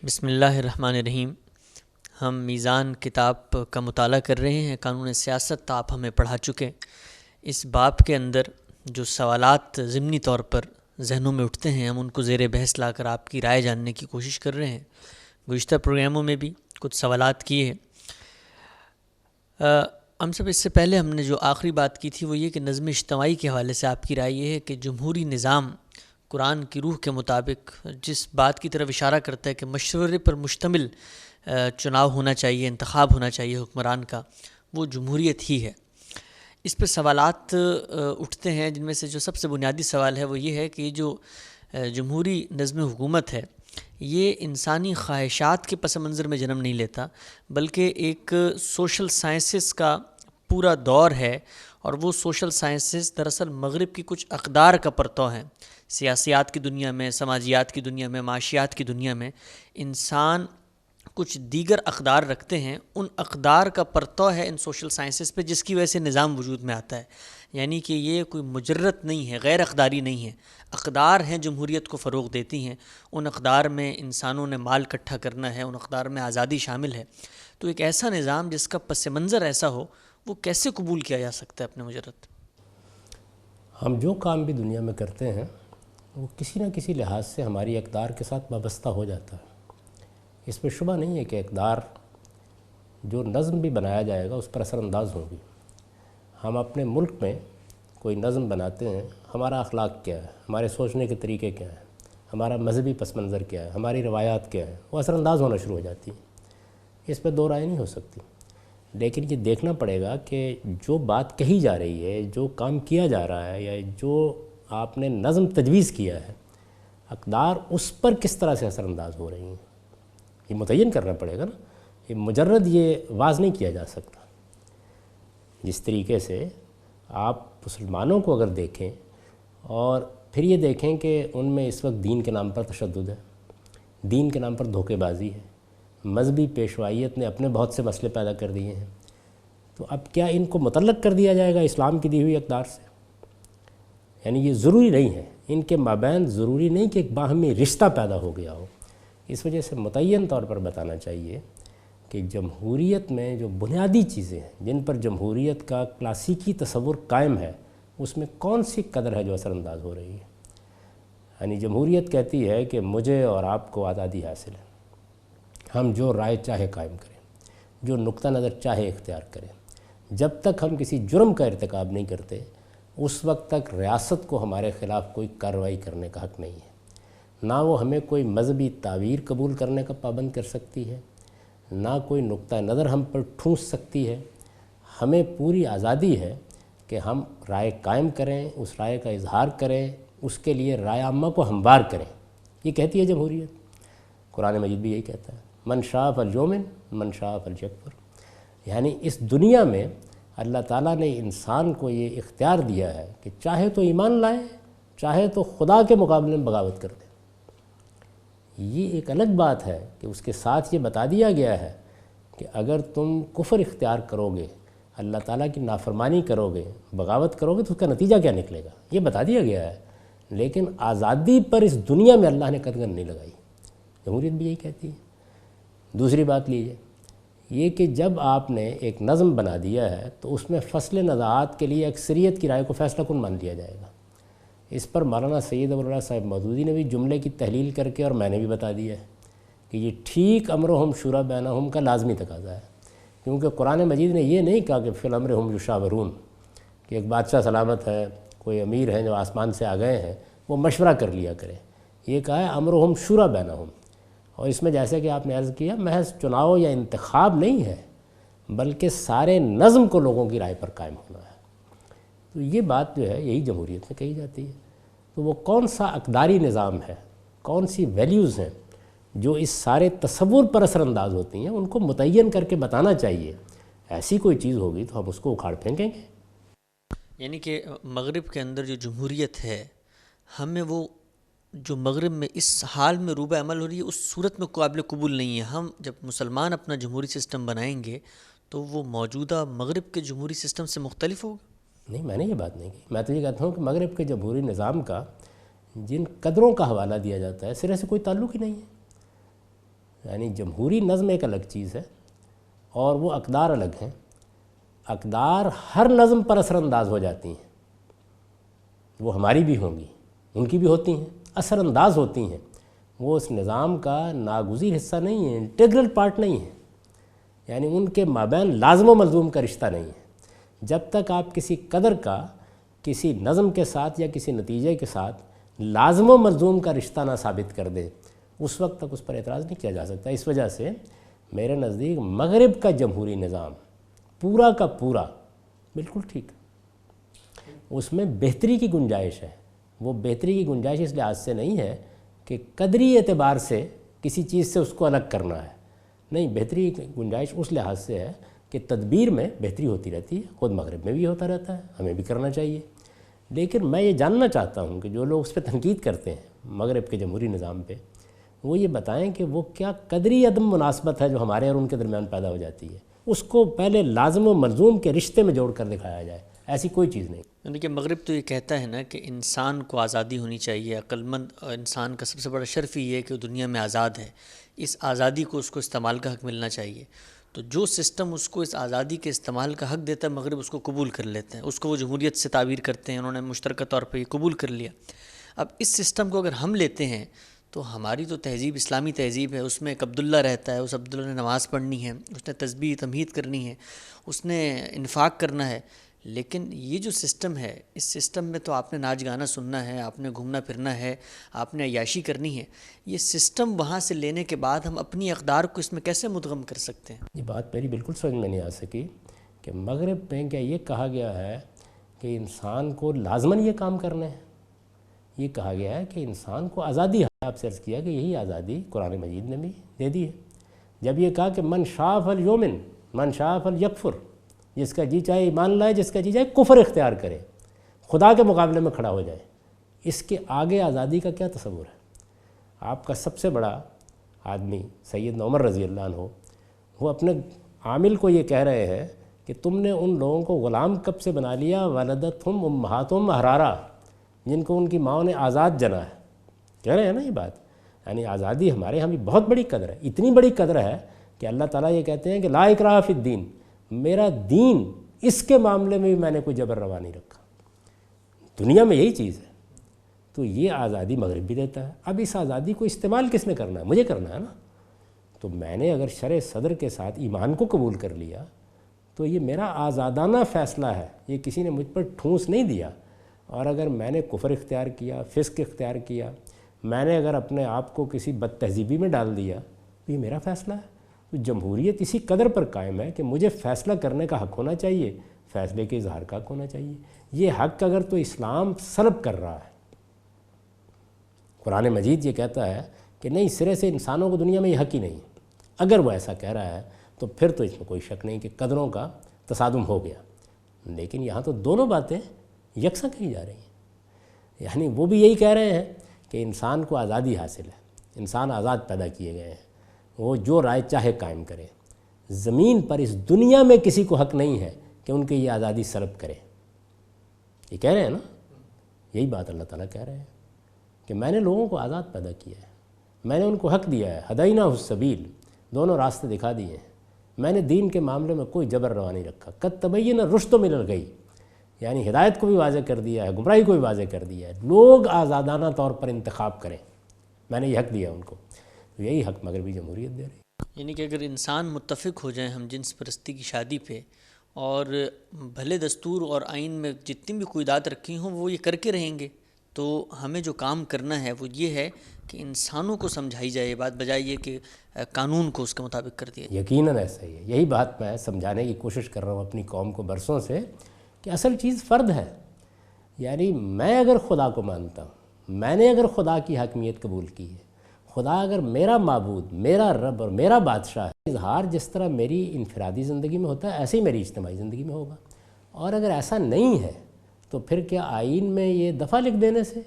بسم اللہ الرحمن الرحیم۔ ہم میزان کتاب کا مطالعہ کر رہے ہیں۔ قانون سیاست آپ ہمیں پڑھا چکے۔ اس باب کے اندر جو سوالات ضمنی طور پر ذہنوں میں اٹھتے ہیں، ہم ان کو زیر بحث لا کر آپ کی رائے جاننے کی کوشش کر رہے ہیں۔ گزشتہ پروگراموں میں بھی کچھ سوالات کیے ہیں۔ ہم سب اس سے پہلے ہم نے جو آخری بات کی تھی وہ یہ کہ نظم اجتماعی کے حوالے سے آپ کی رائے یہ ہے کہ جمہوری نظام قرآن کی روح کے مطابق جس بات کی طرف اشارہ کرتا ہے کہ مشورے پر مشتمل چناؤ ہونا چاہیے، انتخاب ہونا چاہیے حکمران کا، وہ جمہوریت ہی ہے۔ اس پہ سوالات اٹھتے ہیں، جن میں سے جو سب سے بنیادی سوال ہے وہ یہ ہے کہ یہ جو جمہوری نظم حکومت ہے یہ انسانی خواہشات کے پس منظر میں جنم نہیں لیتا، بلکہ ایک سوشل سائنسز کا پورا دور ہے، اور وہ سوشل سائنسز دراصل مغرب کی کچھ اقدار کا پرتو ہیں۔ سیاسیات کی دنیا میں، سماجیات کی دنیا میں، معاشیات کی دنیا میں انسان کچھ دیگر اقدار رکھتے ہیں، ان اقدار کا پرتو ہے ان سوشل سائنسز پہ، جس کی وجہ سے نظام وجود میں آتا ہے۔ یعنی کہ یہ کوئی مجرد نہیں ہے، غیر اقداری نہیں ہے، اقدار ہیں جمہوریت کو فروغ دیتی ہیں۔ ان اقدار میں انسانوں نے مال اکٹھا کرنا ہے، ان اقدار میں آزادی شامل ہے۔ تو ایک ایسا نظام جس کا پس منظر ایسا ہو، وہ کیسے قبول کیا جا سکتا ہے اپنے مجرد؟ ہم جو کام بھی دنیا میں کرتے ہیں وہ کسی نہ کسی لحاظ سے ہماری اقدار کے ساتھ وابستہ ہو جاتا ہے۔ اس میں شبہ نہیں ہے کہ اقدار جو نظم بھی بنایا جائے گا اس پر اثر انداز ہوگی۔ ہم اپنے ملک میں کوئی نظم بناتے ہیں، ہمارا اخلاق کیا ہے، ہمارے سوچنے کے طریقے کیا ہیں، ہمارا مذہبی پس منظر کیا ہے، ہماری روایات کیا ہیں، وہ اثر انداز ہونا شروع ہو جاتی ہیں۔ اس پہ دو رائے نہیں ہو سکتی، لیکن یہ دیکھنا پڑے گا کہ جو بات کہی جا رہی ہے، جو کام کیا جا رہا ہے، یا جو آپ نے نظم تجویز کیا ہے، اقدار اس پر کس طرح سے اثر انداز ہو رہی ہیں، یہ متعین کرنا پڑے گا نا۔ یہ مجرد یہ واضح نہیں کیا جا سکتا۔ جس طریقے سے آپ مسلمانوں کو اگر دیکھیں اور پھر یہ دیکھیں کہ ان میں اس وقت دین کے نام پر تشدد ہے، دین کے نام پر دھوکے بازی ہے، مذہبی پیشوائیت نے اپنے بہت سے مسئلے پیدا کر دیے ہیں، تو اب کیا ان کو متعلق کر دیا جائے گا اسلام کی دی ہوئی اقدار سے؟ یعنی یہ ضروری نہیں ہے، ان کے مابین ضروری نہیں کہ ایک باہمی رشتہ پیدا ہو گیا ہو۔ اس وجہ سے متعین طور پر بتانا چاہیے کہ جمہوریت میں جو بنیادی چیزیں ہیں جن پر جمہوریت کا کلاسیکی تصور قائم ہے، اس میں کون سی قدر ہے جو اثر انداز ہو رہی ہے۔ یعنی جمہوریت کہتی ہے کہ مجھے اور آپ کو آزادی حاصل ہے، ہم جو رائے چاہے قائم کریں، جو نقطہ نظر چاہے اختیار کریں، جب تک ہم کسی جرم کا ارتکاب نہیں کرتے اس وقت تک ریاست کو ہمارے خلاف کوئی کارروائی کرنے کا حق نہیں ہے۔ نہ وہ ہمیں کوئی مذہبی تعبیر قبول کرنے کا پابند کر سکتی ہے، نہ کوئی نقطہ نظر ہم پر ٹھونس سکتی ہے۔ ہمیں پوری آزادی ہے کہ ہم رائے قائم کریں، اس رائے کا اظہار کریں، اس کے لیے رائے عامہ کو ہموار کریں۔ یہ کہتی ہے جمہوریت۔ قرآن مجید بھی یہی کہتا ہے، من شاء فلیؤمن من شاء فلیکفر۔ یعنی اس دنیا میں اللہ تعالیٰ نے انسان کو یہ اختیار دیا ہے کہ چاہے تو ایمان لائے، چاہے تو خدا کے مقابلے میں بغاوت کر دے۔ یہ ایک الگ بات ہے کہ اس کے ساتھ یہ بتا دیا گیا ہے کہ اگر تم کفر اختیار کرو گے، اللہ تعالیٰ کی نافرمانی کرو گے، بغاوت کرو گے، تو اس کا نتیجہ کیا نکلے گا، یہ بتا دیا گیا ہے۔ لیکن آزادی پر اس دنیا میں اللہ نے قدغن نہیں لگائی۔ جمہوریت بھی یہی کہتی ہے۔ دوسری بات لیجیے، یہ کہ جب آپ نے ایک نظم بنا دیا ہے تو اس میں فصل نزاعات کے لیے اکثریت کی رائے کو فیصلہ کن مان لیا جائے گا۔ اس پر مولانا سید ابوالعلا صاحب مودودی نے بھی جملے کی تحلیل کر کے، اور میں نے بھی بتا دیا ہے کہ یہ ٹھیک امرہم شورا بینہم کا لازمی تقاضا ہے، کیونکہ قرآن مجید نے یہ نہیں کہا کہ فی الامر ہم یشاورون، کہ ایک بادشاہ سلامت ہے، کوئی امیر ہیں جو آسمان سے آ گئے ہیں، وہ مشورہ کر لیا کرے۔ یہ کہا ہے امرہم شورا بینہم، اور اس میں جیسے کہ آپ نے عرض کیا، محض چناؤ یا انتخاب نہیں ہے، بلکہ سارے نظم کو لوگوں کی رائے پر قائم ہونا ہے۔ تو یہ بات جو ہے یہی جمہوریت میں کہی جاتی ہے۔ تو وہ کون سا اقداری نظام ہے، کون سی ویلیوز ہیں جو اس سارے تصور پر اثر انداز ہوتی ہیں، ان کو متعین کر کے بتانا چاہیے۔ ایسی کوئی چیز ہوگی تو ہم اس کو اکھاڑ پھینکیں گے۔ یعنی کہ مغرب کے اندر جو جمہوریت ہے، ہمیں وہ جو مغرب میں اس حال میں روبہ عمل ہو رہی ہے اس صورت میں قابل قبول نہیں ہے۔ ہم جب مسلمان اپنا جمہوری سسٹم بنائیں گے تو وہ موجودہ مغرب کے جمہوری سسٹم سے مختلف ہوگا۔ نہیں، میں نے یہ بات نہیں کی۔ میں تو یہ کہتا ہوں کہ مغرب کے جمہوری نظام کا جن قدروں کا حوالہ دیا جاتا ہے سرے سے کوئی تعلق ہی نہیں ہے۔ یعنی جمہوری نظم ایک الگ چیز ہے اور وہ اقدار الگ ہیں. اقدار ہر نظم پر اثر انداز ہو جاتی ہیں، وہ ہماری بھی ہوں گی، ان کی بھی ہوتی ہیں، اثر انداز ہوتی ہیں. وہ اس نظام کا ناگزیر حصہ نہیں ہے، انٹیگرل پارٹ نہیں ہے، یعنی ان کے مابین لازم و ملزوم کا رشتہ نہیں ہے. جب تک آپ کسی قدر کا کسی نظم کے ساتھ یا کسی نتیجے کے ساتھ لازم و ملزوم کا رشتہ نہ ثابت کر دیں، اس وقت تک اس پر اعتراض نہیں کیا جا سکتا. اس وجہ سے میرے نزدیک مغرب کا جمہوری نظام پورا کا پورا بالکل ٹھیک ہے. اس میں بہتری کی گنجائش ہے. وہ بہتری کی گنجائش اس لحاظ سے نہیں ہے کہ قدری اعتبار سے کسی چیز سے اس کو الگ کرنا ہے، نہیں، بہتری کی گنجائش اس لحاظ سے ہے کہ تدبیر میں بہتری ہوتی رہتی ہے. خود مغرب میں بھی ہوتا رہتا ہے، ہمیں بھی کرنا چاہیے. لیکن میں یہ جاننا چاہتا ہوں کہ جو لوگ اس پہ تنقید کرتے ہیں مغرب کے جمہوری نظام پہ، وہ یہ بتائیں کہ وہ کیا قدری عدم مناسبت ہے جو ہمارے اور ان کے درمیان پیدا ہو جاتی ہے. اس کو پہلے لازم و ملزوم کے رشتے میں جوڑ کر دکھایا جائے. ایسی کوئی چیز نہیں. یعنی کہ مغرب تو یہ کہتا ہے نا کہ انسان کو آزادی ہونی چاہیے، عقل مند انسان کا سب سے بڑا شرف یہ ہے کہ وہ دنیا میں آزاد ہے، اس آزادی کو اس کو استعمال کا حق ملنا چاہیے. تو جو سسٹم اس کو اس آزادی کے استعمال کا حق دیتا ہے، مغرب اس کو قبول کر لیتے ہیں، اس کو وہ جمہوریت سے تعبیر کرتے ہیں. انہوں نے مشترکہ طور پہ یہ قبول کر لیا. اب اس سسٹم کو اگر ہم لیتے ہیں تو ہماری تو تہذیب اسلامی تہذیب ہے، اس میں ایک عبداللہ رہتا ہے، اس عبداللہ نے نماز پڑھنی ہے، اس نے تسبیح تمہید کرنی ہے، اس نے انفاق کرنا ہے. لیکن یہ جو سسٹم ہے، اس سسٹم میں تو آپ نے ناچ گانا سننا ہے، آپ نے گھومنا پھرنا ہے، آپ نے عیاشی کرنی ہے. یہ سسٹم وہاں سے لینے کے بعد ہم اپنی اقدار کو اس میں کیسے مدغم کر سکتے ہیں؟ یہ بات میری بالکل سمجھ میں نہیں آ سکی کہ مغرب میں کیا یہ کہا گیا ہے کہ انسان کو لازماً یہ کام کرنے ہیں. یہ کہا گیا ہے کہ انسان کو آزادی ہے. آپ سے عرض کیا کہ یہی آزادی قرآن مجید نے بھی دے دی ہے. جب یہ کہا کہ من شاء فلیؤمن من شاء فلیکفر، جس کا جی چاہے ایمان لائے، جس کا جی چاہے کفر اختیار کرے، خدا کے مقابلے میں کھڑا ہو جائے. اس کے آگے آزادی کا کیا تصور ہے؟ آپ کا سب سے بڑا آدمی سیدنا عمر رضی اللہ عنہ، وہ اپنے عامل کو یہ کہہ رہے ہیں کہ تم نے ان لوگوں کو غلام کب سے بنا لیا، ولدتہم امہاتہم احرارا، جن کو ان کی ماں نے آزاد جنا ہے. کہہ رہے ہیں نا یہ بات. یعنی آزادی ہمارے ہاں بھی بہت بڑی قدر ہے. اتنی بڑی قدر ہے کہ اللہ تعالیٰ یہ کہتے ہیں کہ لا اکراہ فی الدین، میرا دین اس کے معاملے میں بھی میں نے کوئی جبر روا نہیں رکھا. دنیا میں یہی چیز ہے. تو یہ آزادی مغرب بھی دیتا ہے. اب اس آزادی کو استعمال کس نے کرنا ہے؟ مجھے کرنا ہے نا. تو میں نے اگر شرع صدر کے ساتھ ایمان کو قبول کر لیا تو یہ میرا آزادانہ فیصلہ ہے، یہ کسی نے مجھ پر ٹھونس نہیں دیا. اور اگر میں نے کفر اختیار کیا، فسق اختیار کیا، میں نے اگر اپنے آپ کو کسی بد تہذیبی میں ڈال دیا تو یہ میرا فیصلہ ہے. تو جمہوریت اسی قدر پر قائم ہے کہ مجھے فیصلہ کرنے کا حق ہونا چاہیے، فیصلے کے اظہار کا حق ہونا چاہیے. یہ حق اگر تو اسلام سلب کر رہا ہے، قرآن مجید یہ کہتا ہے کہ نہیں، سرے سے انسانوں کو دنیا میں یہ حق ہی نہیں. اگر وہ ایسا کہہ رہا ہے تو پھر تو اس میں کوئی شک نہیں کہ قدروں کا تصادم ہو گیا. لیکن یہاں تو دونوں باتیں یکساں کہی جا رہی ہیں. یعنی وہ بھی یہی کہہ رہے ہیں کہ انسان کو آزادی حاصل ہے، انسان آزاد پیدا کیے گئے ہیں، وہ جو رائے چاہے قائم کرے. زمین پر اس دنیا میں کسی کو حق نہیں ہے کہ ان کی یہ آزادی سلب کرے. یہ کہہ رہے ہیں نا، یہی بات اللہ تعالیٰ کہہ رہے ہیں کہ میں نے لوگوں کو آزاد پیدا کیا ہے، میں نے ان کو حق دیا ہے، ہدیناہ السبیل، دونوں راستے دکھا دیے ہیں. میں نے دین کے معاملے میں کوئی جبر روا نہیں رکھا. قد تبین الرشد من الغی، یعنی ہدایت کو بھی واضح کر دیا ہے، گمراہی کو بھی واضح کر دیا ہے. لوگ آزادانہ طور پر انتخاب کریں، میں نے یہ حق دیا ان کو. یہی حق مغربی جمہوریت دے رہی ہے. یعنی کہ اگر انسان متفق ہو جائیں ہم جنس پرستی کی شادی پہ، اور بھلے دستور اور آئین میں جتنی بھی قیودات رکھی ہوں وہ یہ کر کے رہیں گے، تو ہمیں جو کام کرنا ہے وہ یہ ہے کہ انسانوں کو سمجھائی جائے یہ بات، بجائے یہ کہ قانون کو اس کے مطابق کر دیا جائے. یقیناً ایسا ہی ہے. یہی بات میں سمجھانے کی کوشش کر رہا ہوں اپنی قوم کو برسوں سے کہ اصل چیز فرد ہے. یعنی میں اگر خدا کو مانتا ہوں، میں نے اگر خدا کی حاکمیت قبول کی ہے، خدا اگر میرا معبود، میرا رب اور میرا بادشاہ ہے، اظہار جس طرح میری انفرادی زندگی میں ہوتا ہے ایسے ہی میری اجتماعی زندگی میں ہوگا. اور اگر ایسا نہیں ہے تو پھر کیا آئین میں یہ دفعہ لکھ دینے سے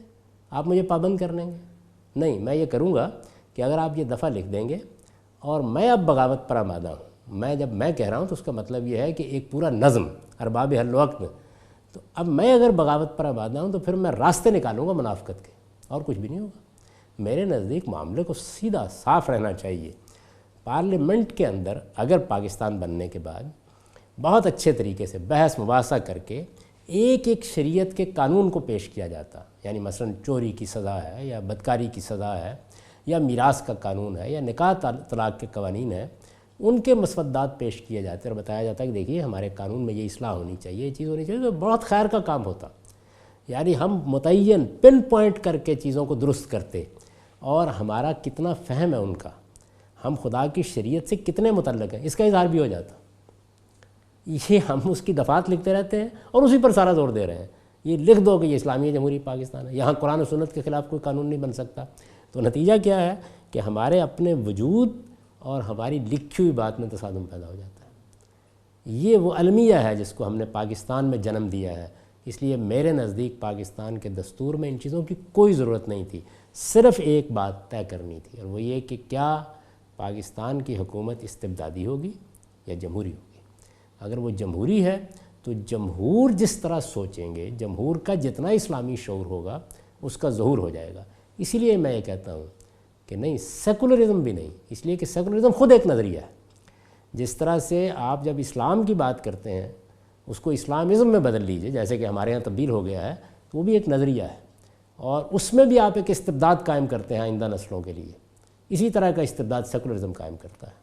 آپ مجھے پابند کر لیں گے؟ نہیں، میں یہ کروں گا کہ اگر آپ یہ دفعہ لکھ دیں گے اور میں اب بغاوت پر آمادہ ہوں، جب میں کہہ رہا ہوں تو اس کا مطلب یہ ہے کہ ایک پورا نظم ارباب حل وقت، تو اب میں اگر بغاوت پر آمادہ ہوں تو پھر میں راستے نکالوں گا منافقت کے، اور کچھ بھی نہیں ہوگا. میرے نزدیک معاملے کو سیدھا صاف رہنا چاہیے. پارلیمنٹ کے اندر اگر پاکستان بننے کے بعد بہت اچھے طریقے سے بحث مباحثہ کر کے ایک ایک شریعت کے قانون کو پیش کیا جاتا، یعنی مثلا چوری کی سزا ہے یا بدکاری کی سزا ہے یا میراث کا قانون ہے یا نکاح طلاق کے قوانین ہیں، ان کے مسودات پیش کیے جاتے اور بتایا جاتا ہے کہ دیکھیے ہمارے قانون میں یہ اصلاح ہونی چاہیے، یہ چیز ہونی چاہیے، تو بہت خیر کا کام ہوتا۔ یعنی ہم متعین پن پوائنٹ کر کے چیزوں کو درست کرتے، اور ہمارا کتنا فہم ہے ان کا، ہم خدا کی شریعت سے کتنے متعلق ہیں، اس کا اظہار بھی ہو جاتا۔ یہ ہم اس کی دفعات لکھتے رہتے ہیں اور اسی پر سارا زور دے رہے ہیں، یہ لکھ دو کہ یہ اسلامی جمہوری پاکستان ہے، یہاں قرآن و سنت کے خلاف کوئی قانون نہیں بن سکتا۔ تو نتیجہ کیا ہے کہ ہمارے اپنے وجود اور ہماری لکھی ہوئی بات میں تصادم پیدا ہو جاتا ہے۔ یہ وہ المیہ ہے جس کو ہم نے پاکستان میں جنم دیا ہے۔ اس لیے میرے نزدیک پاکستان کے دستور میں ان چیزوں کی کوئی ضرورت نہیں تھی، صرف ایک بات طے کرنی تھی، اور وہ یہ کہ کیا پاکستان کی حکومت استبدادی ہوگی یا جمہوری ہوگی۔ اگر وہ جمہوری ہے تو جمہور جس طرح سوچیں گے، جمہور کا جتنا اسلامی شعور ہوگا اس کا ظہور ہو جائے گا۔ اسی لیے میں یہ کہتا ہوں کہ نہیں، سیکولرزم بھی نہیں، اس لیے کہ سیکولرزم خود ایک نظریہ ہے۔ جس طرح سے آپ جب اسلام کی بات کرتے ہیں اس کو اسلامزم میں بدل لیجئے، جیسے کہ ہمارے ہاں تبدیل ہو گیا ہے، تو وہ بھی ایک نظریہ ہے، اور اس میں بھی آپ ایک استبداد قائم کرتے ہیں آئندہ نسلوں کے لیے۔ اسی طرح کا استبداد سیکولرزم قائم کرتا ہے۔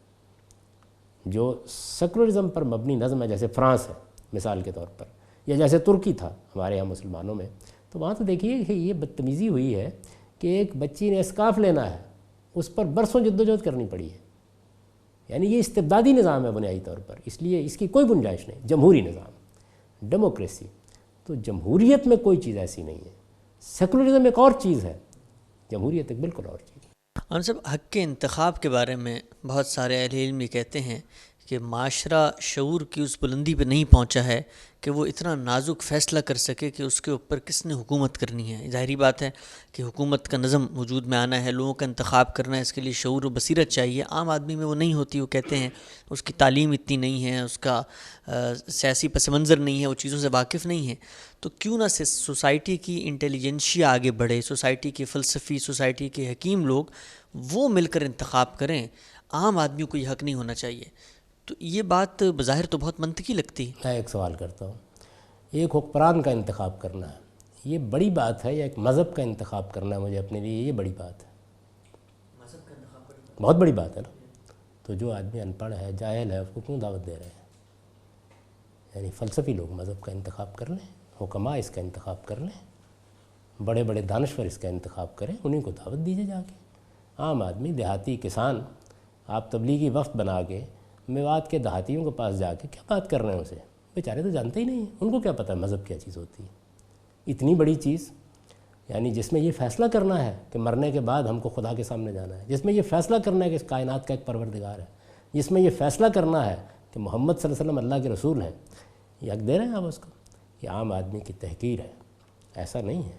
جو سیکولرزم پر مبنی نظم ہے، جیسے فرانس ہے مثال کے طور پر، یا جیسے ترکی تھا ہمارے ہاں مسلمانوں میں، تو وہاں تو دیکھیے کہ یہ بدتمیزی ہوئی ہے کہ ایک بچی نے اسکارف لینا ہے، اس پر برسوں جدوجہد کرنی پڑی ہے۔ یعنی یہ استبدادی نظام ہے بنیادی طور پر، اس لیے اس کی کوئی گنجائش نہیں۔ جمہوری نظام، ڈیموکریسی، تو جمہوریت میں کوئی چیز ایسی نہیں ہے۔ سیکولرزم ایک اور چیز ہے، جمہوریت ایک بالکل اور چیز ہے۔ ہم سب حق کے انتخاب کے بارے میں بہت سارے اہل علم یہ کہتے ہیں کہ معاشرہ شعور کی اس بلندی پہ نہیں پہنچا ہے کہ وہ اتنا نازک فیصلہ کر سکے کہ اس کے اوپر کس نے حکومت کرنی ہے۔ ظاہری بات ہے کہ حکومت کا نظم وجود میں آنا ہے، لوگوں کا انتخاب کرنا ہے، اس کے لیے شعور و بصیرت چاہیے۔ عام آدمی میں وہ نہیں ہوتی، وہ کہتے ہیں اس کی تعلیم اتنی نہیں ہے، اس کا سیاسی پس منظر نہیں ہے، وہ چیزوں سے واقف نہیں ہے۔ تو کیوں نہ سوسائٹی کی انٹیلیجنشیا آگے بڑھے، سوسائٹی کے فلسفی، سوسائٹی کے حکیم لوگ وہ مل کر انتخاب کریں، عام آدمیوں کو یہ حق نہیں ہونا چاہیے۔ تو یہ بات بظاہر تو بہت منطقی لگتی ہے۔ میں ایک سوال کرتا ہوں، ایک حکمران کا انتخاب کرنا ہے، یہ بڑی بات ہے، یا ایک مذہب کا انتخاب کرنا ہے مجھے اپنے لیے، یہ بڑی بات ہے؟ مذہب کا انتخاب بہت بڑی بات ہے نا۔ تو جو آدمی ان پڑھ ہے، جاہل ہے، اس کو کیوں دعوت دے رہے ہیں؟ یعنی فلسفی لوگ مذہب کا انتخاب کر لیں، حکماء اس کا انتخاب کر لیں، بڑے بڑے دانشور اس کا انتخاب کریں، انہیں کو دعوت دیجیے جا کے۔ عام آدمی، دیہاتی کسان، آپ تبلیغی وفد بنا کے میوات کے دیہاتیوں کے پاس جا کے کیا بات کر رہے ہیں؟ اسے بیچارے تو جانتے ہی نہیں ہیں، ان کو کیا پتہ مذہب کیا چیز ہوتی ہے۔ اتنی بڑی چیز، یعنی جس میں یہ فیصلہ کرنا ہے کہ مرنے کے بعد ہم کو خدا کے سامنے جانا ہے، جس میں یہ فیصلہ کرنا ہے کہ اس کائنات کا ایک پروردگار ہے، جس میں یہ فیصلہ کرنا ہے کہ محمد صلی اللہ علیہ وسلم اللہ کے رسول ہیں، یہ حق دے رہے ہیں آپ اس کو؟ یہ عام آدمی کی تحقیر ہے، ایسا نہیں ہے۔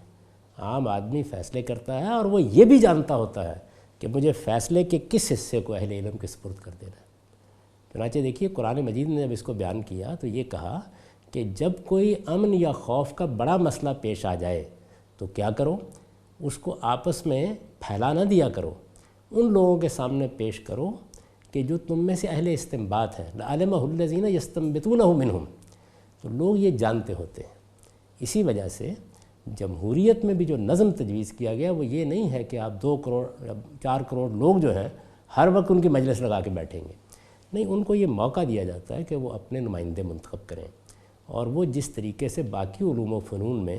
عام آدمی فیصلے کرتا ہے اور وہ یہ بھی جانتا ہوتا ہے کہ مجھے فیصلے کے کس حصے کو اہل علم کے سپرد کر دینا ہے۔ چنانچہ دیکھیے قرآن مجید نے جب اس کو بیان کیا تو یہ کہا کہ جب کوئی امن یا خوف کا بڑا مسئلہ پیش آ جائے تو کیا کرو؟ اس کو آپس میں پھیلا نہ دیا کرو، ان لوگوں کے سامنے پیش کرو کہ جو تم میں سے اہل استنباط ہیں، لَعَلِمَهُ الَّذِينَ يَسْتَنبِطُونَهُ مِنْهُمْ، تو لوگ یہ جانتے ہوتے ہیں۔ اسی وجہ سے جمہوریت میں بھی جو نظم تجویز کیا گیا وہ یہ نہیں ہے کہ آپ 2 کروڑ 4 کروڑ لوگ جو ہیں ہر وقت ان کی مجلس لگا کے بیٹھیں گے، نہیں، ان کو یہ موقع دیا جاتا ہے کہ وہ اپنے نمائندے منتخب کریں، اور وہ جس طریقے سے باقی علوم و فنون میں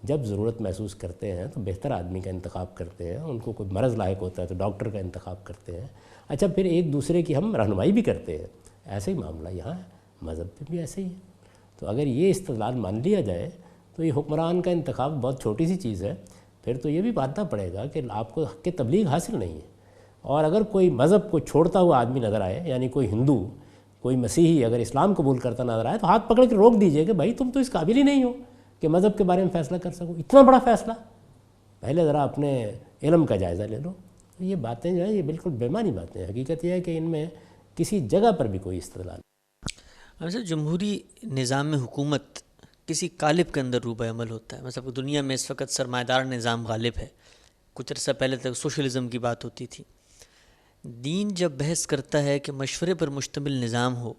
جب ضرورت محسوس کرتے ہیں تو بہتر آدمی کا انتخاب کرتے ہیں، ان کو کوئی مرض لاحق ہوتا ہے تو ڈاکٹر کا انتخاب کرتے ہیں، اچھا پھر ایک دوسرے کی ہم رہنمائی بھی کرتے ہیں۔ ایسا ہی معاملہ یہاں ہے، مذہب پہ بھی ایسے ہی ہے۔ تو اگر یہ استدلال مان لیا جائے تو یہ حکمران کا انتخاب بہت چھوٹی سی چیز ہے، پھر تو یہ بھی ماننا پڑے گا کہ آپ کو حق تبلیغ حاصل نہیں ہے۔ اور اگر کوئی مذہب کو چھوڑتا ہوا آدمی نظر آئے، یعنی کوئی ہندو، کوئی مسیحی اگر اسلام قبول کرتا نظر آئے تو ہاتھ پکڑ کے روک دیجئے کہ بھائی تم تو اس قابل ہی نہیں ہو کہ مذہب کے بارے میں فیصلہ کر سکو، اتنا بڑا فیصلہ، پہلے ذرا اپنے علم کا جائزہ لے لو۔ یہ باتیں جو ہیں یہ بالکل بے معنی باتیں ہیں، حقیقت یہ ہے کہ ان میں کسی جگہ پر بھی کوئی استدلال نہیں۔ سر، جمہوری نظام میں حکومت کسی قالب کے اندر روبہ عمل ہوتا ہے۔ مثلا دنیا میں اس وقت سرمایہ دار نظام غالب ہے، کچھ عرصہ پہلے تک سوشلزم کی بات ہوتی تھی، دین جب بحث کرتا ہے کہ مشورے پر مشتمل نظام ہو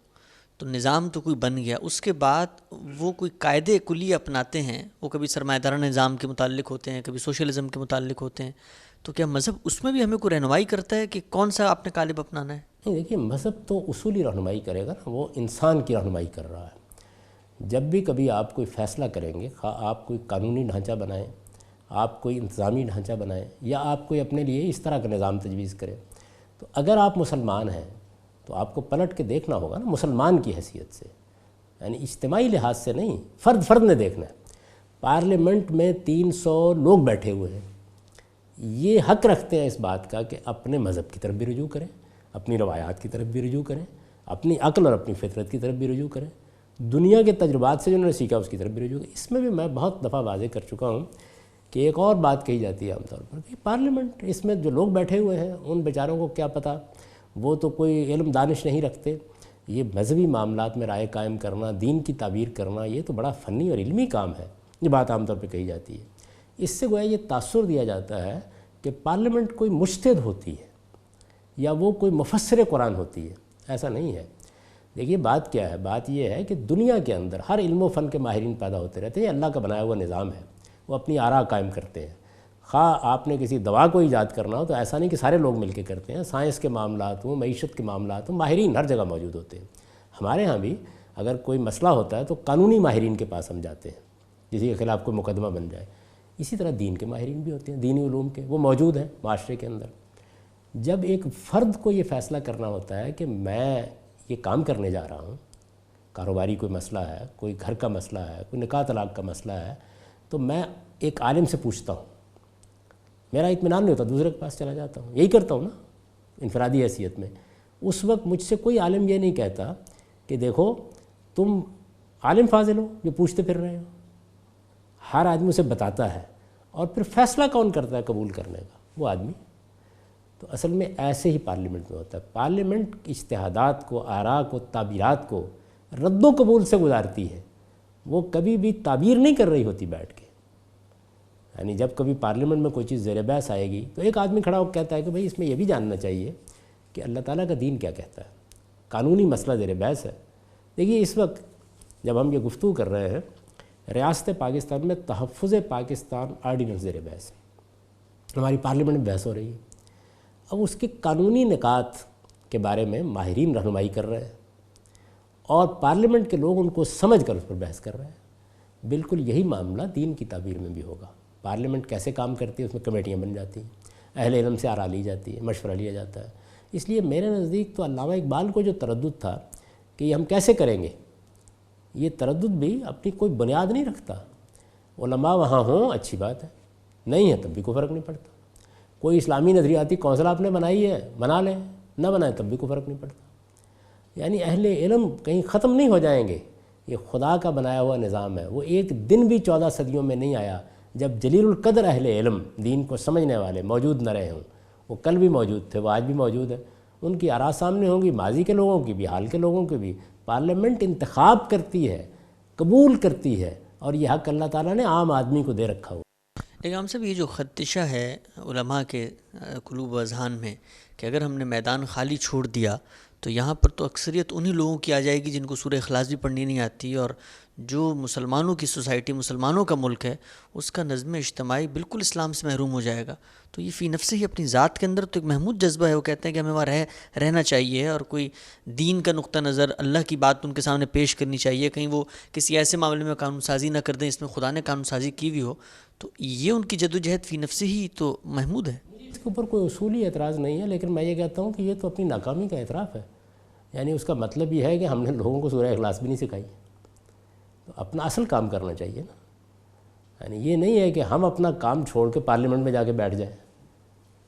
تو نظام تو کوئی بن گیا، اس کے بعد وہ کوئی قاعدے کلی اپناتے ہیں، وہ کبھی سرمایہ دارانہ نظام کے متعلق ہوتے ہیں، کبھی سوشلزم کے متعلق ہوتے ہیں، تو کیا مذہب اس میں بھی ہمیں کوئی رہنمائی کرتا ہے کہ کون سا آپ نے قالب اپنانا ہے؟ نہیں، دیکھیے مذہب تو اصولی رہنمائی کرے گا نا، وہ انسان کی رہنمائی کر رہا ہے۔ جب بھی کبھی آپ کوئی فیصلہ کریں گے، خواہ آپ کوئی قانونی ڈھانچہ بنائیں، آپ کوئی انتظامی ڈھانچہ بنائیں، یا آپ کوئی اپنے لیے اس طرح کا نظام تجویز کریں، تو اگر آپ مسلمان ہیں تو آپ کو پلٹ کے دیکھنا ہوگا نا مسلمان کی حیثیت سے، یعنی اجتماعی لحاظ سے نہیں، فرد فرد نے دیکھنا ہے۔ پارلیمنٹ میں 300 لوگ بیٹھے ہوئے ہیں، یہ حق رکھتے ہیں اس بات کا کہ اپنے مذہب کی طرف بھی رجوع کریں، اپنی روایات کی طرف بھی رجوع کریں، اپنی عقل اور اپنی فطرت کی طرف بھی رجوع کریں، دنیا کے تجربات سے جو انہوں نے سیکھا اس کی طرف بھی رجوع کریں۔ اس میں بھی میں بہت دفعہ واضح کر چکا ہوں کہ ایک اور بات کہی جاتی ہے عام طور پر کہ پارلیمنٹ، اس میں جو لوگ بیٹھے ہوئے ہیں ان بیچاروں کو کیا پتہ، وہ تو کوئی علم دانش نہیں رکھتے، یہ مذہبی معاملات میں رائے قائم کرنا، دین کی تعبیر کرنا، یہ تو بڑا فنی اور علمی کام ہے، یہ بات عام طور پہ کہی جاتی ہے۔ اس سے گویا یہ تاثر دیا جاتا ہے کہ پارلیمنٹ کوئی مجتہد ہوتی ہے یا وہ کوئی مفسر قرآن ہوتی ہے، ایسا نہیں ہے۔ دیکھیے بات کیا ہے، بات یہ ہے کہ دنیا کے اندر ہر علم و فن کے ماہرین پیدا ہوتے رہتے ہیں، یہ اللہ کا بنایا ہوا نظام ہے، وہ اپنی آراء قائم کرتے ہیں۔ خواہ آپ نے کسی دوا کو ایجاد کرنا ہو تو ایسا نہیں کہ سارے لوگ مل کے کرتے ہیں، سائنس کے معاملات ہوں، معیشت کے معاملات ہوں، ماہرین ہر جگہ موجود ہوتے ہیں۔ ہمارے ہاں بھی اگر کوئی مسئلہ ہوتا ہے تو قانونی ماہرین کے پاس ہم جاتے ہیں، کسی کے خلاف کوئی مقدمہ بن جائے۔ اسی طرح دین کے ماہرین بھی ہوتے ہیں، دینی علوم کے، وہ موجود ہیں معاشرے کے اندر۔ جب ایک فرد کو یہ فیصلہ کرنا ہوتا ہے کہ میں یہ کام کرنے جا رہا ہوں، کاروباری کوئی مسئلہ ہے، کوئی گھر کا مسئلہ ہے، کوئی نکاح طلاق کا مسئلہ ہے، تو میں ایک عالم سے پوچھتا ہوں، میرا اطمینان نہیں ہوتا، دوسرے کے پاس چلا جاتا ہوں، یہی کرتا ہوں نا انفرادی حیثیت میں۔ اس وقت مجھ سے کوئی عالم یہ نہیں کہتا کہ دیکھو تم عالم فاضل ہو جو پوچھتے پھر رہے ہو، ہر آدمی اسے بتاتا ہے، اور پھر فیصلہ کون کرتا ہے قبول کرنے کا؟ وہ آدمی۔ تو اصل میں ایسے ہی پارلیمنٹ میں ہوتا ہے، پارلیمنٹ اجتہادات کو، آراء کو، تعبیرات کو رد و قبول سے گزارتی ہے، وہ کبھی بھی تعبیر نہیں کر رہی ہوتی بیٹھ کے۔ یعنی جب کبھی پارلیمنٹ میں کوئی چیز زیر بحث آئے گی تو ایک آدمی کھڑا ہو کے کہتا ہے کہ بھئی اس میں یہ بھی جاننا چاہیے کہ اللہ تعالیٰ کا دین کیا کہتا ہے، قانونی مسئلہ زیر بحث ہے۔ دیکھیے اس وقت جب ہم یہ گفتگو کر رہے ہیں، ریاست پاکستان میں تحفظ پاکستان آرڈیننس زیر بحث ہے، ہماری پارلیمنٹ میں بحث ہو رہی ہے۔ اب اس کے قانونی نکات کے بارے میں ماہرین رہنمائی کر رہے ہیں اور پارلیمنٹ کے لوگ ان کو سمجھ کر اس پر بحث کر رہے ہیں۔ بالکل یہی معاملہ دین کی تعبیر میں بھی ہوگا۔ پارلیمنٹ کیسے کام کرتی ہے، اس میں کمیٹیاں بن جاتی ہیں، اہل علم سے آراء لی جاتی ہے، مشورہ لیا جاتا ہے۔ اس لیے میرے نزدیک تو علامہ اقبال کو جو تردد تھا کہ یہ ہم کیسے کریں گے، یہ تردد بھی اپنی کوئی بنیاد نہیں رکھتا۔ علماء وہاں ہوں اچھی بات ہے، نہیں ہے تب بھی کوئی فرق نہیں پڑتا۔ کوئی اسلامی نظریاتی کونسل آپ نے بنائی ہے، بنا لیں، نہ بنائیں تب بھی کوئی فرق نہیں پڑتا۔ یعنی اہل علم کہیں ختم نہیں ہو جائیں گے، یہ خدا کا بنایا ہوا نظام ہے۔ وہ ایک دن بھی 14 صدیوں میں نہیں آیا جب جلیل القدر اہل علم، دین کو سمجھنے والے موجود نہ رہے ہوں۔ وہ کل بھی موجود تھے، وہ آج بھی موجود ہے، ان کی آراء سامنے ہوں گی، ماضی کے لوگوں کی بھی، حال کے لوگوں کی بھی۔ پارلیمنٹ انتخاب کرتی ہے، قبول کرتی ہے، اور یہ حق اللہ تعالیٰ نے عام آدمی کو دے رکھا ہوا۔ لیکن ہم سب یہ جو خدشہ ہے علماء کے قلوب و اذہان میں کہ اگر ہم نے میدان خالی چھوڑ دیا تو یہاں پر تو اکثریت انہی لوگوں کی آ جائے گی جن کو سورہ اخلاص بھی پڑھنی نہیں آتی، اور جو مسلمانوں کی سوسائٹی، مسلمانوں کا ملک ہے، اس کا نظم اجتماعی بالکل اسلام سے محروم ہو جائے گا۔ تو یہ فی نفس ہی اپنی ذات کے اندر تو ایک محمود جذبہ ہے، وہ کہتے ہیں کہ ہمیں وہاں رہنا چاہیے، اور کوئی دین کا نقطہ نظر، اللہ کی بات ان کے سامنے پیش کرنی چاہیے، کہیں وہ کسی ایسے معاملے میں قانون سازی نہ کر دیں اس میں خدا نے قانون سازی کی ہوئی ہو۔ تو یہ ان کی جدوجہد فی نفس ہی تو محمود ہے۔ اس کے اوپر کوئی اصولی اعتراض نہیں ہے، لیکن میں یہ کہتا ہوں کہ یہ تو اپنی ناکامی کا اعتراف ہے۔ یعنی اس کا مطلب یہ ہے کہ ہم نے لوگوں کو سورہ اخلاص بھی نہیں سکھائی، تو اپنا اصل کام کرنا چاہیے نا۔ یعنی یہ نہیں ہے کہ ہم اپنا کام چھوڑ کے پارلیمنٹ میں جا کے بیٹھ جائیں۔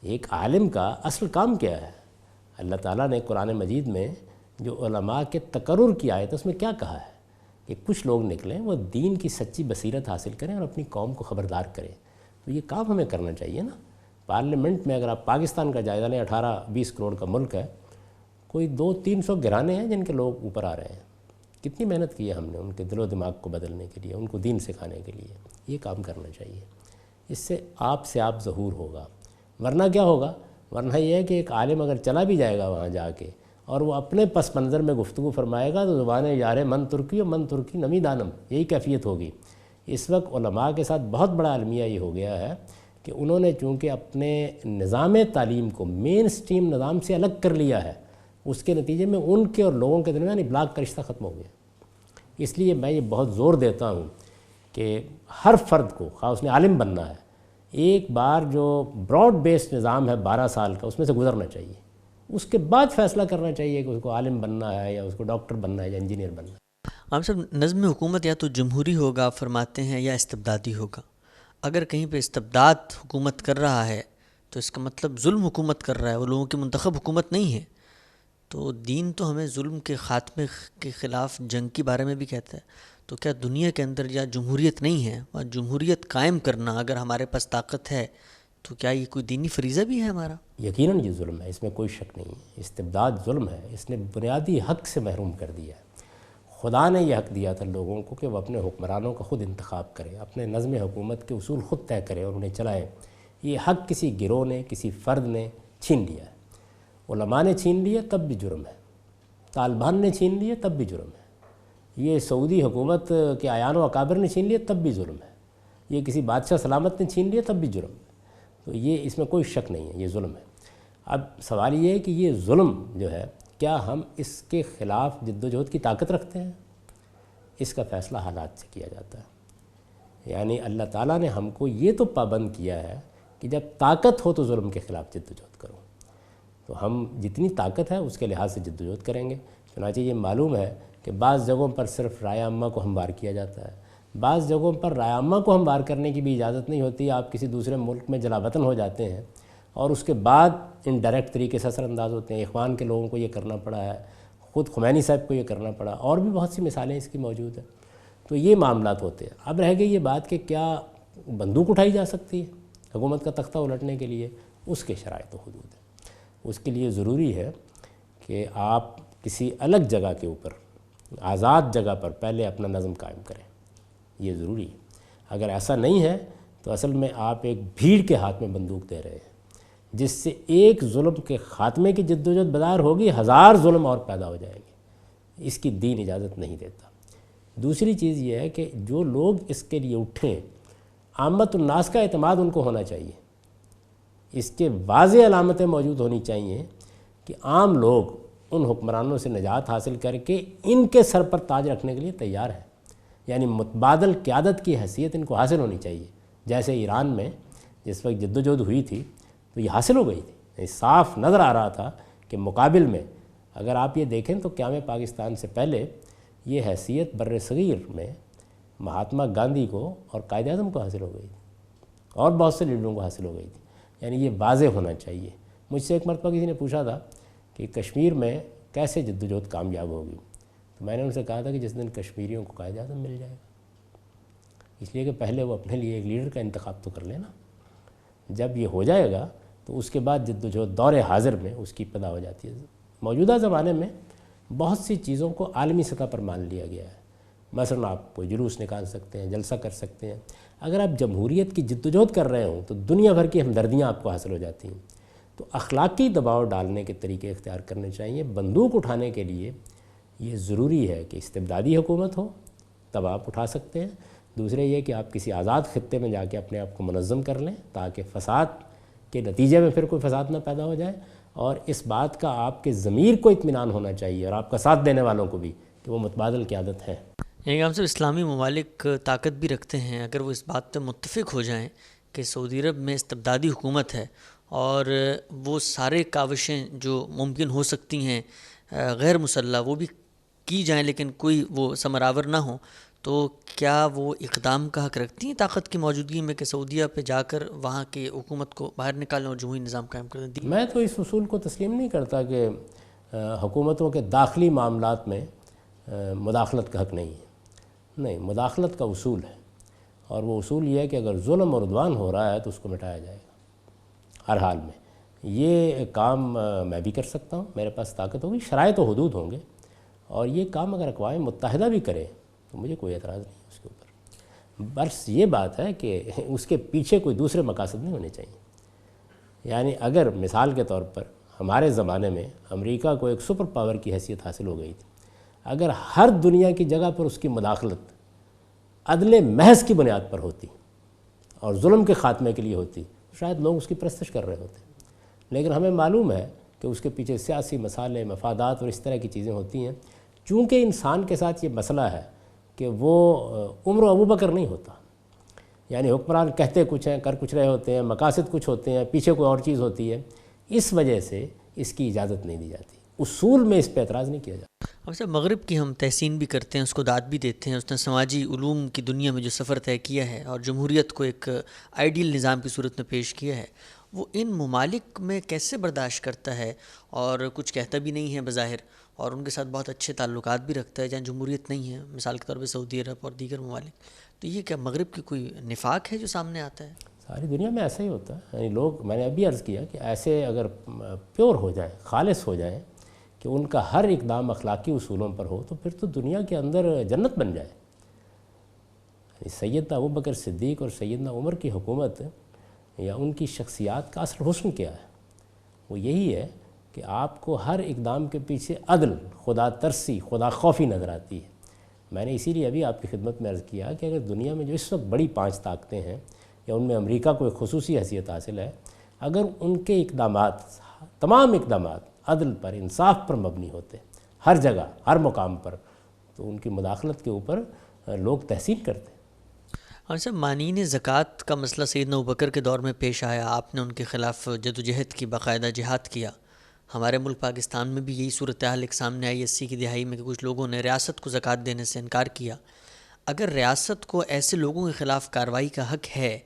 ایک عالم کا اصل کام کیا ہے؟ اللہ تعالیٰ نے قرآن مجید میں جو علماء کے تقرر کی آیت ہے اس میں کیا کہا ہے کہ کچھ لوگ نکلیں، وہ دین کی سچی بصیرت حاصل کریں اور اپنی قوم کو خبردار کریں۔ تو یہ کام ہمیں کرنا چاہیے نا۔ پارلیمنٹ میں اگر آپ پاکستان کا جائزہ لیں، 18-20 کروڑ کا ملک ہے، کوئی 200-300 گھرانے ہیں جن کے لوگ اوپر آ رہے ہیں۔ کتنی محنت کی ہے ہم نے ان کے دل و دماغ کو بدلنے کے لیے، ان کو دین سکھانے کے لیے۔ یہ کام کرنا چاہیے، اس سے آپ ظہور ہوگا۔ ورنہ کیا ہوگا؟ ورنہ یہ ہے کہ ایک عالم اگر چلا بھی جائے گا وہاں جا کے اور وہ اپنے پس منظر میں گفتگو فرمائے گا تو زبان یار من ترکی و من ترکی نمی دانم، یہی کیفیت ہوگی۔ اس وقت علماء کے ساتھ بہت بڑا المیہ یہ ہو گیا ہے کہ انہوں نے چونکہ اپنے نظام تعلیم کو مین سٹریم نظام سے الگ کر لیا ہے، اس کے نتیجے میں ان کے اور لوگوں کے درمیان ابلاغ کا رشتہ ختم ہو گیا۔ اس لیے میں یہ بہت زور دیتا ہوں کہ ہر فرد کو، خواہ اس نے عالم بننا ہے، ایک بار جو براڈ بیسڈ نظام ہے 12 سال کا، اس میں سے گزرنا چاہیے، اس کے بعد فیصلہ کرنا چاہیے کہ اس کو عالم بننا ہے یا اس کو ڈاکٹر بننا ہے یا انجینئر بننا ہے۔ عام صاحب، نظم حکومت یا تو جمہوری ہوگا فرماتے ہیں یا استبدادی ہوگا۔ اگر کہیں پہ استبداد حکومت کر رہا ہے تو اس کا مطلب ظلم حکومت کر رہا ہے، وہ لوگوں کی منتخب حکومت نہیں ہے۔ تو دین تو ہمیں ظلم کے خاتمے کے خلاف جنگ کے بارے میں بھی کہتا ہے، تو کیا دنیا کے اندر یا جمہوریت نہیں ہے اور جمہوریت قائم کرنا اگر ہمارے پاس طاقت ہے تو کیا یہ کوئی دینی فریضہ بھی ہے ہمارا؟ یقیناً یہ ظلم ہے، اس میں کوئی شک نہیں ہے۔ استبداد ظلم ہے، اس نے بنیادی حق سے محروم کر دیا ہے۔ خدا نے یہ حق دیا تھا لوگوں کو کہ وہ اپنے حکمرانوں کا خود انتخاب کریں، اپنے نظم حکومت کے اصول خود طے کریں اور انہیں چلائیں۔ یہ حق کسی گروہ نے، کسی فرد نے چھین لیا ہے۔ علماء نے چھین لیا تب بھی جرم ہے، طالبان نے چھین لیا تب بھی جرم ہے، یہ سعودی حکومت کے اعیان و اکابر نے چھین لیا تب بھی جرم ہے، یہ کسی بادشاہ سلامت نے چھین لیا تب بھی جرم ہے۔ تو یہ اس میں کوئی شک نہیں ہے، یہ ظلم ہے۔ اب سوال یہ ہے کہ یہ ظلم جو ہے کیا ہم اس کے خلاف جد و جہد کی طاقت رکھتے ہیں؟ اس کا فیصلہ حالات سے کیا جاتا ہے۔ یعنی اللہ تعالیٰ نے ہم کو یہ تو پابند کیا ہے کہ جب طاقت ہو تو ظلم کے خلاف جد و جہد کرو، تو ہم جتنی طاقت ہے اس کے لحاظ سے جد و جہد کریں گے۔ چنانچہ یہ معلوم ہے کہ بعض جگہوں پر صرف رائے عامہ کو ہموار کیا جاتا ہے، بعض جگہوں پر رائے عامہ کو ہموار کرنے کی بھی اجازت نہیں ہوتی، آپ کسی دوسرے ملک میں جلا وطن ہو جاتے ہیں اور اس کے بعد انڈائریکٹ طریقے سے اثر انداز ہوتے ہیں۔ اخوان کے لوگوں کو یہ کرنا پڑا ہے، خود خمینی صاحب کو یہ کرنا پڑا، اور بھی بہت سی مثالیں اس کی موجود ہیں۔ تو یہ معاملات ہوتے ہیں۔ اب رہ گئی یہ بات کہ کیا بندوق اٹھائی جا سکتی ہے حکومت کا تختہ الٹنے کے لیے؟ اس کے شرائط و حدود ہیں۔ اس کے لیے ضروری ہے کہ آپ کسی الگ جگہ کے اوپر، آزاد جگہ پر پہلے اپنا نظم قائم کریں، یہ ضروری ہے۔ اگر ایسا نہیں ہے تو اصل میں آپ ایک بھیڑ کے ہاتھ میں بندوق دے رہے ہیں، جس سے ایک ظلم کے خاتمے کی جد و جہد بظاہر ہوگی، 1000 ظلم اور پیدا ہو جائیں گے۔ اس کی دین اجازت نہیں دیتا۔ دوسری چیز یہ ہے کہ جو لوگ اس کے لیے اٹھیں، عامت الناس کا اعتماد ان کو ہونا چاہیے۔ اس کے واضح علامتیں موجود ہونی چاہیے کہ عام لوگ ان حکمرانوں سے نجات حاصل کر کے ان کے سر پر تاج رکھنے کے لیے تیار ہیں، یعنی متبادل قیادت کی حیثیت ان کو حاصل ہونی چاہیے۔ جیسے ایران میں جس وقت جد و جہد ہوئی تھی تو یہ حاصل ہو گئی تھی، یعنی صاف نظر آ رہا تھا کہ مقابل میں اگر آپ یہ دیکھیں تو قیام پاکستان سے پہلے یہ حیثیت بر صغیر میں مہاتما گاندھی کو اور قائد اعظم کو حاصل ہو گئی تھی اور بہت سے لیڈروں کو حاصل ہو گئی تھی۔ یعنی یہ واضح ہونا چاہیے۔ مجھ سے ایک مرتبہ کسی نے پوچھا تھا کہ کشمیر میں کیسے جد و جہد کامیاب ہوگی، تو میں نے ان سے کہا تھا کہ جس دن کشمیریوں کو قائد اعظم مل جائے گا، اس لیے کہ پہلے وہ اپنے لیے ایک لیڈر کا انتخاب تو کر لینا، جب یہ ہو جائے گا تو اس کے بعد جد و جہد دور حاضر میں اس کی ابتدا ہو جاتی ہے۔ موجودہ زمانے میں بہت سی چیزوں کو عالمی سطح پر مان لیا گیا ہے۔ مثلا آپ کوئی جلوس نکال سکتے ہیں، جلسہ کر سکتے ہیں۔ اگر آپ جمہوریت کی جد و جہد کر رہے ہوں تو دنیا بھر کی ہمدردیاں آپ کو حاصل ہو جاتی ہیں۔ تو اخلاقی دباؤ ڈالنے کے طریقے اختیار کرنے چاہیے۔ بندوق اٹھانے کے لیے یہ ضروری ہے کہ استبدادی حکومت ہو، تب آپ اٹھا سکتے ہیں۔ دوسرے یہ کہ آپ کسی آزاد خطے میں جا کے اپنے آپ کو منظم کر لیں تاکہ فساد کے نتیجے میں پھر کوئی فساد نہ پیدا ہو جائے، اور اس بات کا آپ کے ضمیر کو اطمینان ہونا چاہیے اور آپ کا ساتھ دینے والوں کو بھی کہ وہ متبادل قیادت ہے۔ یعنی ہم سب اسلامی ممالک طاقت بھی رکھتے ہیں اگر وہ اس بات پہ متفق ہو جائیں کہ سعودی عرب میں استبدادی حکومت ہے اور وہ سارے کاوشیں جو ممکن ہو سکتی ہیں غیر مسلح وہ بھی کی جائیں لیکن کوئی وہ ثمرآور نہ ہو، تو کیا وہ اقدام کا حق رکھتی ہیں طاقت کی موجودگی میں کہ سعودیہ پہ جا کر وہاں کی حکومت کو باہر نکالیں اور جمہوری نظام قائم کر دیں؟ میں تو اس اصول کو تسلیم نہیں کرتا کہ حکومتوں کے داخلی معاملات میں مداخلت کا حق نہیں ہے۔ نہیں، مداخلت کا اصول ہے، اور وہ اصول یہ ہے کہ اگر ظلم اور عدوان ہو رہا ہے تو اس کو مٹایا جائے گا ہر حال میں۔ یہ کام میں بھی کر سکتا ہوں، میرے پاس طاقت ہوگی، شرائط و حدود ہوں گے، اور یہ کام اگر اقوام متحدہ بھی کرے تو مجھے کوئی اعتراض نہیں ہے اس کے اوپر۔ بس یہ بات ہے کہ اس کے پیچھے کوئی دوسرے مقاصد نہیں ہونے چاہیے۔ یعنی اگر مثال کے طور پر ہمارے زمانے میں امریکہ کو ایک سپر پاور کی حیثیت حاصل ہو گئی تھی، اگر ہر دنیا کی جگہ پر اس کی مداخلت عدل محض کی بنیاد پر ہوتی اور ظلم کے خاتمے کے لیے ہوتی، شاید لوگ اس کی پرستش کر رہے ہوتے، لیکن ہمیں معلوم ہے کہ اس کے پیچھے سیاسی مسائل، مفادات اور اس طرح کی چیزیں ہوتی ہیں۔ چونکہ انسان کے ساتھ یہ مسئلہ ہے کہ وہ عمر و ابوبکر نہیں ہوتا، یعنی حکمران کہتے کچھ ہیں، کر کچھ رہے ہوتے ہیں، مقاصد کچھ ہوتے ہیں، پیچھے کوئی اور چیز ہوتی ہے، اس وجہ سے اس کی اجازت نہیں دی جاتی، اصول میں اس پہ اعتراض نہیں کیا جاتا۔ اچھا، مغرب کی ہم تحسین بھی کرتے ہیں، اس کو داد بھی دیتے ہیں، اس نے سماجی علوم کی دنیا میں جو سفر طے کیا ہے اور جمہوریت کو ایک آئیڈیل نظام کی صورت میں پیش کیا ہے، وہ ان ممالک میں کیسے برداشت کرتا ہے؟ اور کچھ کہتا بھی نہیں ہے بظاہر، اور ان کے ساتھ بہت اچھے تعلقات بھی رکھتا ہے جہاں جمہوریت نہیں ہے، مثال کے طور پہ سعودی عرب اور دیگر ممالک۔ تو یہ کیا مغرب کی کوئی نفاق ہے جو سامنے آتا ہے؟ ساری دنیا میں ایسا ہی ہوتا ہے، یعنی لوگ، میں نے ابھی عرض کیا کہ ایسے اگر پیور ہو جائیں، خالص ہو جائیں کہ ان کا ہر اقدام اخلاقی اصولوں پر ہو، تو پھر تو دنیا کے اندر جنت بن جائے۔ یعنی سیدنا ابوبکر صدیق اور سیدنا عمر کی حکومت یا ان کی شخصیات کا اصل حسن کیا ہے؟ وہ یہی ہے کہ آپ کو ہر اقدام کے پیچھے عدل، خدا ترسی، خدا خوفی نظر آتی ہے۔ میں نے اسی لیے ابھی آپ کی خدمت میں عرض کیا کہ اگر دنیا میں جو اس وقت بڑی 5 طاقتیں ہیں یا ان میں امریکہ کو ایک خصوصی حیثیت حاصل ہے، اگر ان کے اقدامات، تمام اقدامات عدل پر، انصاف پر مبنی ہوتے ہر جگہ، ہر مقام پر، تو ان کی مداخلت کے اوپر لوگ تحسین کرتے۔ اچھا، مانین زکوٰۃ کا مسئلہ سیدنا ابوبکر کے دور میں پیش آیا، آپ نے ان کے خلاف جدوجہد کی، باقاعدہ جہاد کیا۔ ہمارے ملک پاکستان میں بھی یہی صورتحال ایک سامنے آئی 80 کی دہائی میں کہ کچھ لوگوں نے ریاست کو زکوٰۃ دینے سے انکار کیا۔ اگر ریاست کو ایسے لوگوں کے خلاف کارروائی کا حق ہے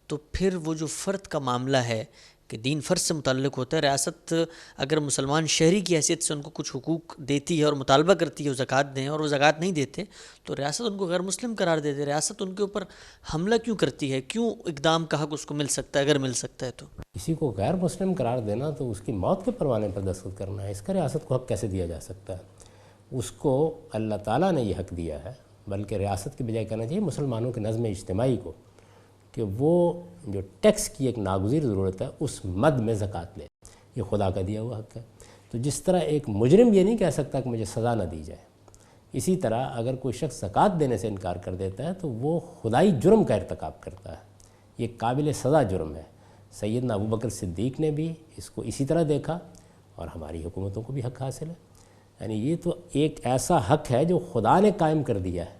تو پھر وہ جو فرد کا معاملہ ہے کہ دین فرد سے متعلق ہوتا ہے، ریاست اگر مسلمان شہری کی حیثیت سے ان کو کچھ حقوق دیتی ہے اور مطالبہ کرتی ہے وہ زکوٰۃ دیں، اور وہ زکوٰۃ نہیں دیتے تو ریاست ان کو غیر مسلم قرار دیتے، ریاست ان کے اوپر حملہ کیوں کرتی ہے؟ کیوں اقدام کا حق اس کو مل سکتا ہے اگر مل سکتا ہے تو؟ کسی کو غیر مسلم قرار دینا تو اس کی موت کے پروانے پر دستخط کرنا ہے، اس کا ریاست کو حق کیسے دیا جا سکتا ہے؟ اس کو اللہ تعالیٰ نے یہ حق دیا ہے، بلکہ ریاست کے بجائے کہنا چاہیے مسلمانوں کے نظم اجتماعی کو کہ وہ جو ٹیکس کی ایک ناگزیر ضرورت ہے اس مد میں زکوٰۃ لے، یہ خدا کا دیا ہوا حق ہے۔ تو جس طرح ایک مجرم یہ نہیں کہہ سکتا کہ مجھے سزا نہ دی جائے، اسی طرح اگر کوئی شخص زکوٰۃ دینے سے انکار کر دیتا ہے تو وہ خدائی جرم کا ارتکاب کرتا ہے، یہ قابل سزا جرم ہے۔ سیدنا ابوبکر صدیق نے بھی اس کو اسی طرح دیکھا اور ہماری حکومتوں کو بھی حق حاصل ہے۔ یعنی یہ تو ایک ایسا حق ہے جو خدا نے قائم کر دیا ہے۔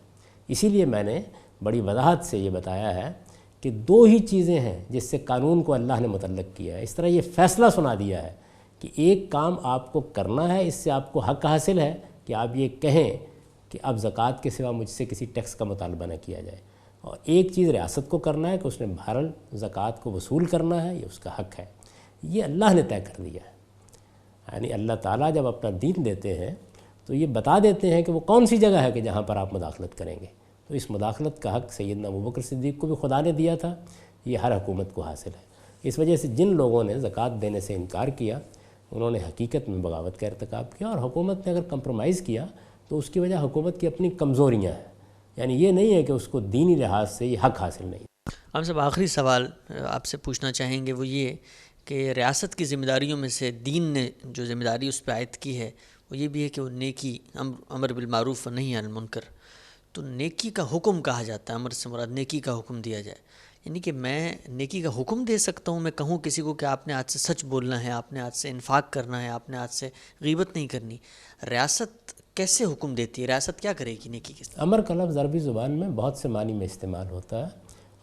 اسی لیے میں نے بڑی وضاحت سے یہ بتایا ہے کہ 2 ہی چیزیں ہیں جس سے قانون کو اللہ نے متعلق کیا ہے۔ اس طرح یہ فیصلہ سنا دیا ہے کہ ایک کام آپ کو کرنا ہے، اس سے آپ کو حق حاصل ہے کہ آپ یہ کہیں کہ اب زکوٰۃ کے سوا مجھ سے کسی ٹیکس کا مطالبہ نہ کیا جائے، اور ایک چیز ریاست کو کرنا ہے کہ اس نے بہرحال زکوٰۃ کو وصول کرنا ہے، یہ اس کا حق ہے۔ یہ اللہ نے طے کر دیا ہے۔ یعنی اللہ تعالیٰ جب اپنا دین دیتے ہیں تو یہ بتا دیتے ہیں کہ وہ کون سی جگہ ہے کہ جہاں پر آپ مداخلت کریں گے، تو اس مداخلت کا حق سیدنا ابوبکر صدیق کو بھی خدا نے دیا تھا، یہ ہر حکومت کو حاصل ہے۔ اس وجہ سے جن لوگوں نے زکوٰۃ دینے سے انکار کیا انہوں نے حقیقت میں بغاوت کا ارتکاب کیا، اور حکومت نے اگر کمپرومائز کیا تو اس کی وجہ حکومت کی اپنی کمزوریاں ہیں، یعنی یہ نہیں ہے کہ اس کو دینی لحاظ سے یہ حق حاصل نہیں۔ ہم سب آخری سوال آپ سے پوچھنا چاہیں گے وہ یہ کہ ریاست کی ذمہ داریوں میں سے دین نے جو ذمہ داری اس پہ عائد کی ہے وہ یہ بھی ہے کہ وہ نیکی، امر بالمعروف و نہی عن المنکر، تو نیکی کا حکم کہا جاتا ہے، امر سے مراد نیکی کا حکم دیا جائے، یعنی کہ میں نیکی کا حکم دے سکتا ہوں، میں کہوں کسی کو کہ آپ نے آج سے سچ بولنا ہے، آپ نے آج سے انفاق کرنا ہے، آپ نے آج سے غیبت نہیں کرنی، ریاست کیسے حکم دیتی ہے؟ ریاست کیا کرے گی نیکی کے ساتھ؟ امر کا لفظ عربی زبان میں بہت سے معنی میں استعمال ہوتا ہے،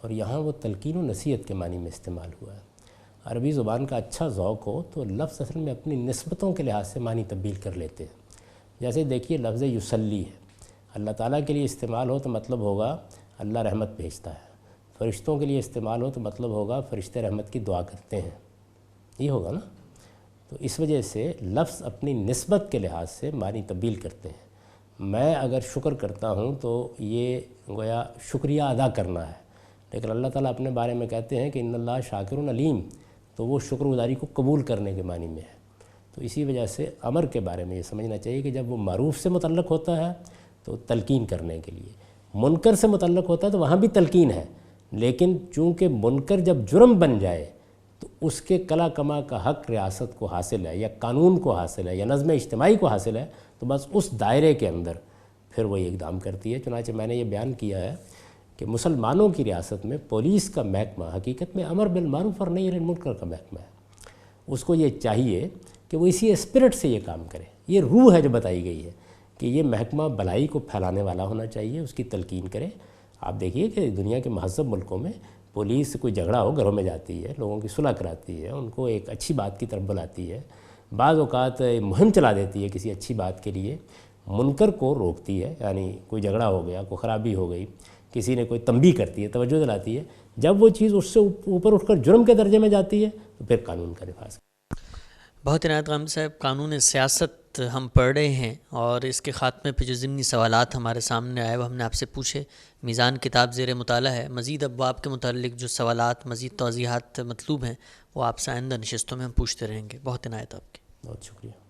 اور یہاں وہ تلقین و نصیحت کے معنی میں استعمال ہوا ہے۔ عربی زبان کا اچھا ذوق ہو تو لفظ اصل میں اپنی نسبتوں کے لحاظ سے معنی تبدیل کر لیتے ہیں۔ جیسے دیکھیے لفظ یصلی ہے، اللہ تعالیٰ کے لیے استعمال ہو تو مطلب ہوگا اللہ رحمت بھیجتا ہے، فرشتوں کے لیے استعمال ہو تو مطلب ہوگا فرشتے رحمت کی دعا کرتے ہیں، یہ ہوگا نا۔ تو اس وجہ سے لفظ اپنی نسبت کے لحاظ سے معنی تبدیل کرتے ہیں۔ میں اگر شکر کرتا ہوں تو یہ گویا شکریہ ادا کرنا ہے، لیکن اللہ تعالیٰ اپنے بارے میں کہتے ہیں کہ ان اللہ شاکر علیم، تو وہ شکر گزاری کو قبول کرنے کے معنی میں ہے۔ تو اسی وجہ سے امر کے بارے میں یہ سمجھنا چاہیے کہ جب وہ معروف سے متعلق ہوتا ہے تو تلقین کرنے کے لیے، منکر سے متعلق ہوتا ہے تو وہاں بھی تلقین ہے، لیکن چونکہ منکر جب جرم بن جائے تو اس کے کلا کما کا حق ریاست کو حاصل ہے یا قانون کو حاصل ہے یا نظم اجتماعی کو حاصل ہے تو بس اس دائرے کے اندر پھر وہ اقدام کرتی ہے۔ چنانچہ میں نے یہ بیان کیا ہے کہ مسلمانوں کی ریاست میں پولیس کا محکمہ حقیقت میں امر بالمعروف اور نہی عن المنکر کا محکمہ ہے۔ اس کو یہ چاہیے کہ وہ اسی اسپرٹ سے یہ کام کرے، یہ روح ہے جو بتائی گئی ہے کہ یہ محکمہ بھلائی کو پھیلانے والا ہونا چاہیے، اس کی تلقین کرے۔ آپ دیکھیے کہ دنیا کے مہذب ملکوں میں پولیس سے کوئی جھگڑا ہو گھروں میں جاتی ہے، لوگوں کی صلح کراتی ہے، ان کو ایک اچھی بات کی طرف بلاتی ہے، بعض اوقات مہم چلا دیتی ہے کسی اچھی بات کے لیے، منکر کو روکتی ہے، یعنی کوئی جھگڑا ہو گیا، کوئی خرابی ہو گئی، کسی نے کوئی تنبیہ کرتی ہے، توجہ دلاتی ہے، جب وہ چیز اس سے اوپر اٹھ کر جرم کے درجے میں جاتی ہے تو پھر قانون کا نفاذ۔ بہت عنایت غامدی صاحب، قانون سیاست ہم پڑھ رہے ہیں اور اس کے خاتمے پہ جو ضمنی سوالات ہمارے سامنے آئے وہ ہم نے آپ سے پوچھے۔ میزان کتاب زیر مطالعہ ہے، مزید ابواب کے متعلق جو سوالات، مزید توضیحات مطلوب ہیں وہ آپ سے آئندہ نشستوں میں ہم پوچھتے رہیں گے۔ بہت عنایت آپ کی۔ بہت شکریہ۔